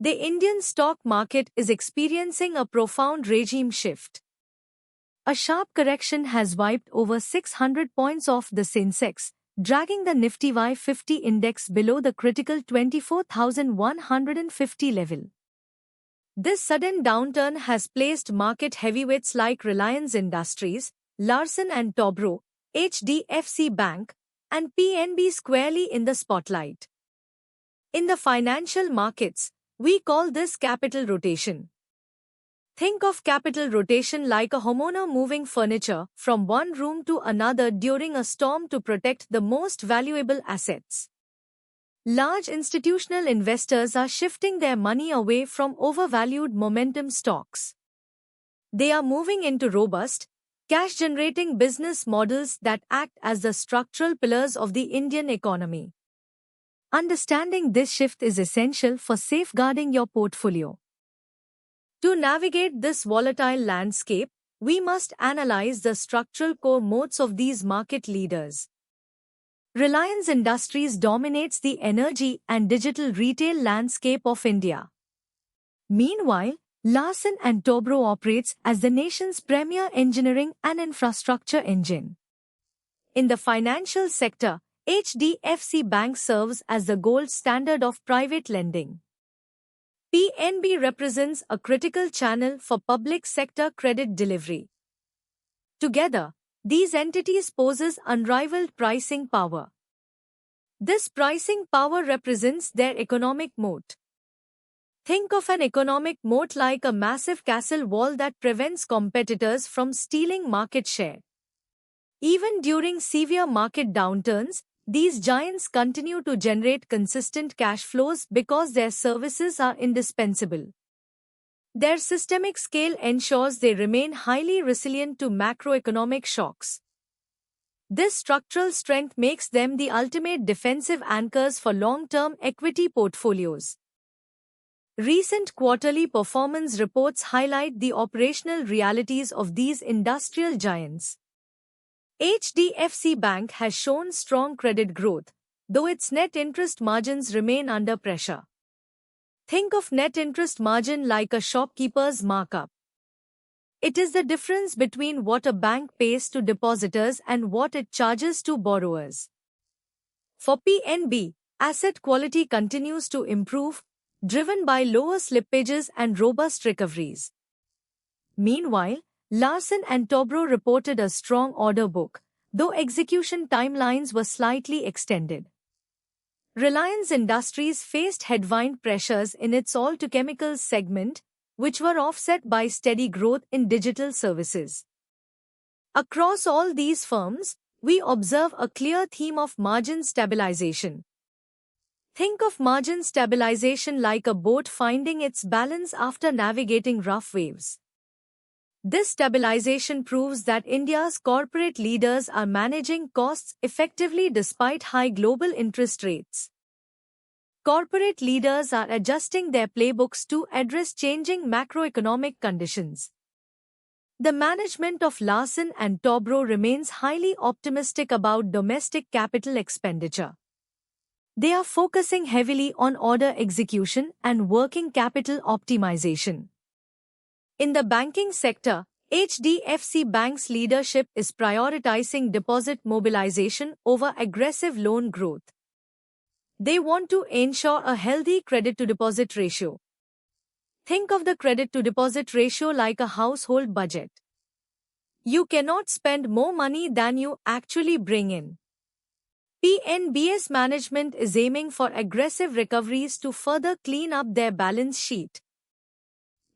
The Indian stock market is experiencing a profound regime shift. A sharp correction has wiped over 600 points off the Sensex, dragging the Nifty Y50 index below the critical 24,150 level. This sudden downturn has placed market heavyweights like Reliance Industries, Larsen & Toubro, HDFC Bank, and PNB squarely in the spotlight. In the financial markets, we call this capital rotation. Think of capital rotation like a homeowner moving furniture from one room to another during a storm to protect the most valuable assets. Large institutional investors are shifting their money away from overvalued momentum stocks. They are moving into robust, cash-generating business models that act as the structural pillars of the Indian economy. Understanding this shift is essential for safeguarding your portfolio. To navigate this volatile landscape, we must analyze the structural core moats of these market leaders. Reliance Industries dominates the energy and digital retail landscape of India. Meanwhile, Larsen & Toubro operates as the nation's premier engineering and infrastructure engine. In the financial sector, HDFC Bank serves as the gold standard of private lending. PNB represents a critical channel for public sector credit delivery. Together, these entities possess unrivaled pricing power. This pricing power represents their economic moat. Think of an economic moat like a massive castle wall that prevents competitors from stealing market share. Even during severe market downturns, these giants continue to generate consistent cash flows because their services are indispensable. Their systemic scale ensures they remain highly resilient to macroeconomic shocks. This structural strength makes them the ultimate defensive anchors for long-term equity portfolios. Recent quarterly performance reports highlight the operational realities of these industrial giants. HDFC Bank has shown strong credit growth, though its net interest margins remain under pressure. Think of net interest margin like a shopkeeper's markup. It is the difference between what a bank pays to depositors and what it charges to borrowers. For PNB, asset quality continues to improve, driven by lower slippages and robust recoveries. Meanwhile, Larsen & Toubro reported a strong order book, though execution timelines were slightly extended. Reliance Industries faced headwind pressures in its all-to-chemicals segment, which were offset by steady growth in digital services. Across all these firms, we observe a clear theme of margin stabilization. Think of margin stabilization like a boat finding its balance after navigating rough waves. This stabilization proves that India's corporate leaders are managing costs effectively despite high global interest rates. Corporate leaders are adjusting their playbooks to address changing macroeconomic conditions. The management of Larsen & Toubro remains highly optimistic about domestic capital expenditure. They are focusing heavily on order execution and working capital optimization. In the banking sector, HDFC Bank's leadership is prioritizing deposit mobilization over aggressive loan growth. They want to ensure a healthy credit-to-deposit ratio. Think of the credit-to-deposit ratio like a household budget. You cannot spend more money than you actually bring in. PNB's management is aiming for aggressive recoveries to further clean up their balance sheet.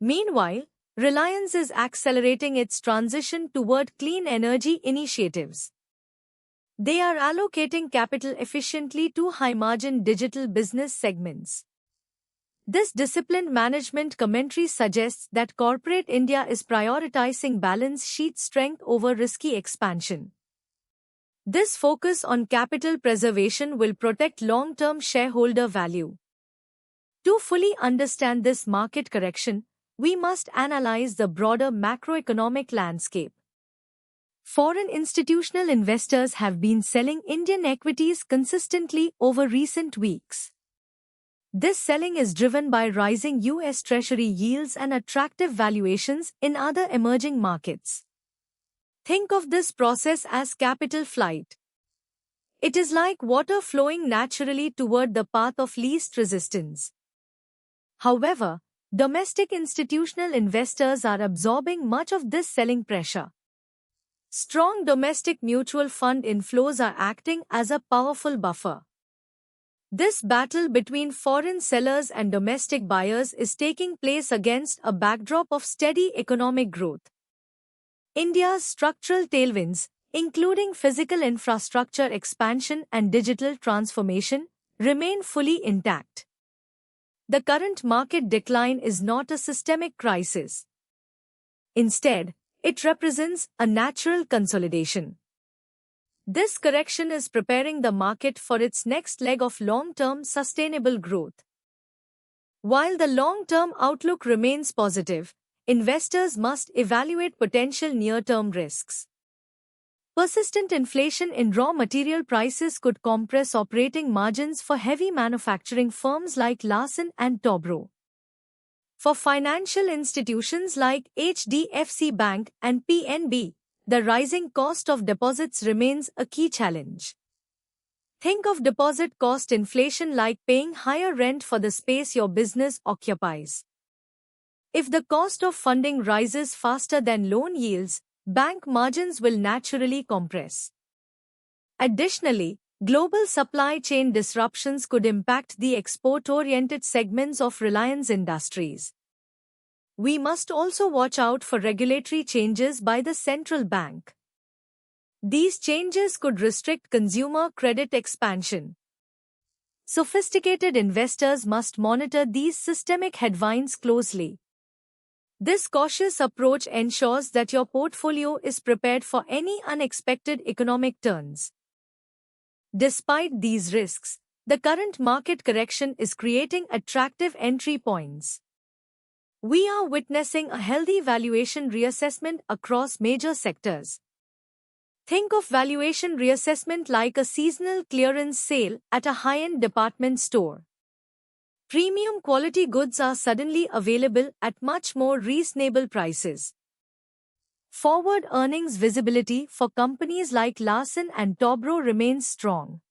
Meanwhile, Reliance is accelerating its transition toward clean energy initiatives. They are allocating capital efficiently to high-margin digital business segments. This disciplined management commentary suggests that corporate India is prioritizing balance sheet strength over risky expansion. This focus on capital preservation will protect long-term shareholder value. To fully understand this market correction, we must analyze the broader macroeconomic landscape. Foreign institutional investors have been selling Indian equities consistently over recent weeks. This selling is driven by rising US Treasury yields and attractive valuations in other emerging markets. Think of this process as capital flight. It is like water flowing naturally toward the path of least resistance. However, domestic institutional investors are absorbing much of this selling pressure. Strong domestic mutual fund inflows are acting as a powerful buffer. This battle between foreign sellers and domestic buyers is taking place against a backdrop of steady economic growth. India's structural tailwinds, including physical infrastructure expansion and digital transformation, remain fully intact. The current market decline is not a systemic crisis. Instead, it represents a natural consolidation. This correction is preparing the market for its next leg of long-term sustainable growth. While the long-term outlook remains positive, investors must evaluate potential near-term risks. Persistent inflation in raw material prices could compress operating margins for heavy manufacturing firms like Larsen & Toubro. For financial institutions like HDFC Bank and PNB, the rising cost of deposits remains a key challenge. Think of deposit cost inflation like paying higher rent for the space your business occupies. If the cost of funding rises faster than loan yields, bank margins will naturally compress. Additionally, global supply chain disruptions could impact the export-oriented segments of Reliance Industries. We must also watch out for regulatory changes by the central bank. These changes could restrict consumer credit expansion. Sophisticated investors must monitor these systemic headwinds closely. This cautious approach ensures that your portfolio is prepared for any unexpected economic turns. Despite these risks, the current market correction is creating attractive entry points. We are witnessing a healthy valuation reassessment across major sectors. Think of valuation reassessment like a seasonal clearance sale at a high-end department store. Premium quality goods are suddenly available at much more reasonable prices. Forward earnings visibility for companies like Larsen & Toubro remains strong.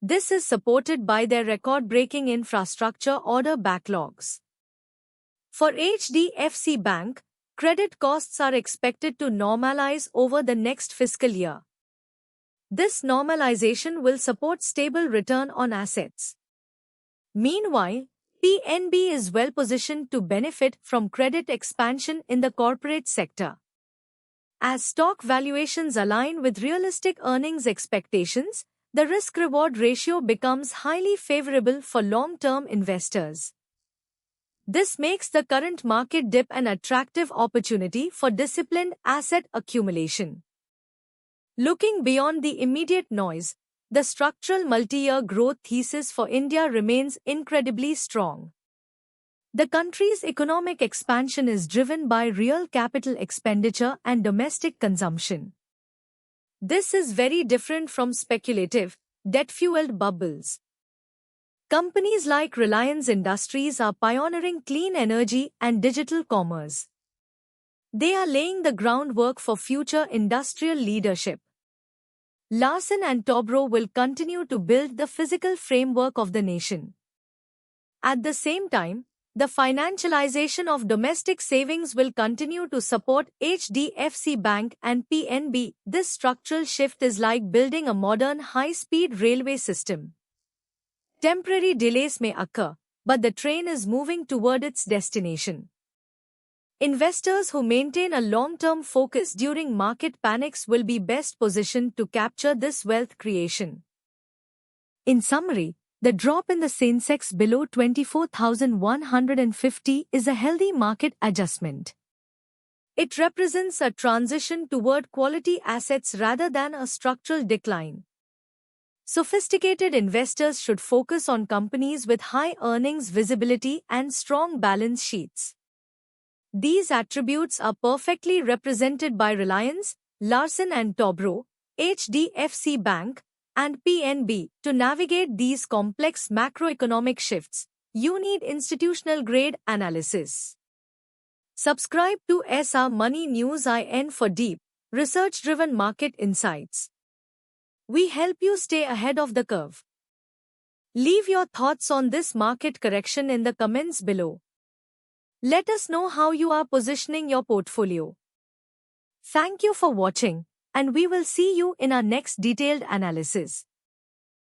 This is supported by their record-breaking infrastructure order backlogs. For HDFC Bank, credit costs are expected to normalize over the next fiscal year. This normalization will support stable return on assets. Meanwhile, PNB is well positioned to benefit from credit expansion in the corporate sector. As stock valuations align with realistic earnings expectations, the risk-reward ratio becomes highly favorable for long-term investors. This makes the current market dip an attractive opportunity for disciplined asset accumulation. Looking beyond the immediate noise, the structural multi-year growth thesis for India remains incredibly strong. The country's economic expansion is driven by real capital expenditure and domestic consumption. This is very different from speculative, debt-fueled bubbles. Companies like Reliance Industries are pioneering clean energy and digital commerce. They are laying the groundwork for future industrial leadership. Larsen & Toubro will continue to build the physical framework of the nation. At the same time, the financialization of domestic savings will continue to support HDFC Bank and PNB. This structural shift is like building a modern high-speed railway system. Temporary delays may occur, but the train is moving toward its destination. Investors who maintain a long-term focus during market panics will be best positioned to capture this wealth creation. In summary, the drop in the Sensex below 24,150 is a healthy market adjustment. It represents a transition toward quality assets rather than a structural decline. Sophisticated investors should focus on companies with high earnings visibility and strong balance sheets. These attributes are perfectly represented by Reliance, Larsen & Toubro, HDFC Bank, and PNB. To navigate these complex macroeconomic shifts, you need institutional-grade analysis. Subscribe to SR Money News IN for deep, research-driven market insights. We help you stay ahead of the curve. Leave your thoughts on this market correction in the comments below. Let us know how you are positioning your portfolio. Thank you for watching, and we will see you in our next detailed analysis.